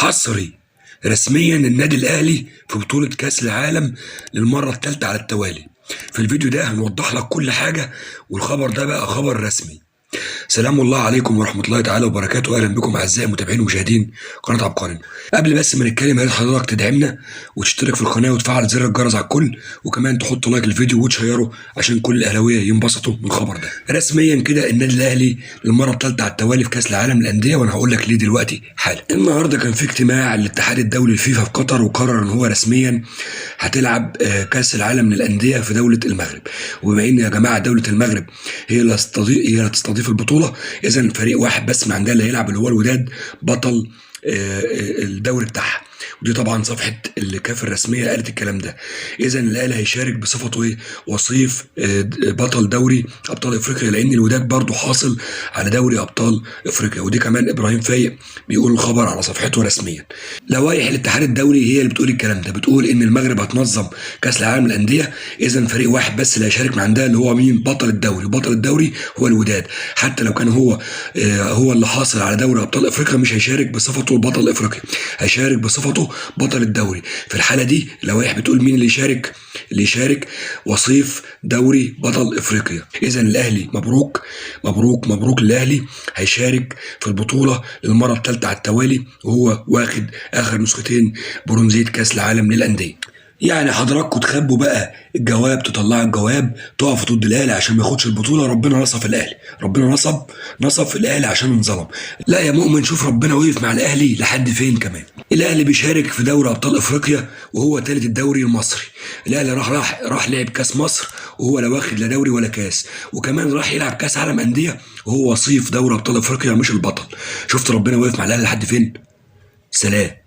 حصري رسميا النادي الاهلي في بطولة كاس العالم للمرة الثالثة على التوالي. في الفيديو ده هنوضح لك كل حاجة، والخبر ده بقى خبر رسمي. سلام الله عليكم ورحمة الله تعالى وبركاته. أهلا بكم أعزائي متابعين ومشاهدين قناة عبقري. قبل بس ما نتكلم، يا ريت حضرتك تدعمنا وتشترك في القناة وتفعل زر الجرس على الكل، وكمان تحط لايك للفيديو وتشيره عشان كل الأهلاوية ينبسطوا من الخبر ده. رسميا كده النادي الأهلي للمرة الثالثة على التوالي في كأس العالم للأندية، وأنا هقول لك ليه دلوقتي حالا. النهارده كان في اجتماع للاتحاد الدولي الفيفا في قطر، وقرر إن هو رسميا هتلعب كأس العالم للأندية في دولة المغرب. وبما إن يا جماعة دولة المغرب هي اللي هتستضيف البطولة، إذا فريق واحد بس من عندها اللي هيلعب، اللي هو الوداد، بطل الدوري بتاعها. ودي طبعا صفحه الكاف الرسميه قالت الكلام ده. اذا الاهلي هيشارك بصفته وصيف بطل دوري ابطال افريقيا، لان الوداد برضه حاصل على دوري ابطال افريقيا. ودي كمان ابراهيم فايق بيقول الخبر على صفحته رسميا. لوائح الاتحاد الدولي هي اللي بتقول الكلام ده، بتقول ان المغرب هتنظم كاس العالم للانديه. اذا فريق واحد بس اللي هيشارك من عندها، اللي هو مين؟ بطل الدوري. بطل الدوري هو الوداد. حتى لو كان هو اللي حاصل على دوري ابطال افريقيا، مش هيشارك بصفته بطل افريقيا، هيشارك بصفته بطل الدوري. في الحاله دي اللوائح بتقول مين اللي يشارك؟ اللي يشارك وصيف دوري بطل افريقيا. اذا الاهلي مبروك مبروك مبروك، الاهلي هيشارك في البطوله للمره الثالثه على التوالي، وهو واخد اخر نسختين برونزيه كاس العالم للانديه. يعني حضراتكم تخبوا بقى الجواب، تطلعوا الجواب، تقفوا ضد الاهلي عشان ما ياخدش البطوله. ربنا نصف الاهلي، ربنا نصف الاهلي عشان انظلم. لا يا مؤمن، شوف ربنا وقف مع الاهلي لحد فين. كمان الاهلي بيشارك في دوري ابطال افريقيا وهو ثالث الدوري المصري. الاهلي راح لعب كاس مصر وهو لا واخد لا دوري ولا كاس، وكمان راح يلعب كاس عالم انديه وهو وصيف دوري ابطال افريقيا مش البطل. شفت ربنا وقف مع الاهلي لحد فين؟ سلام.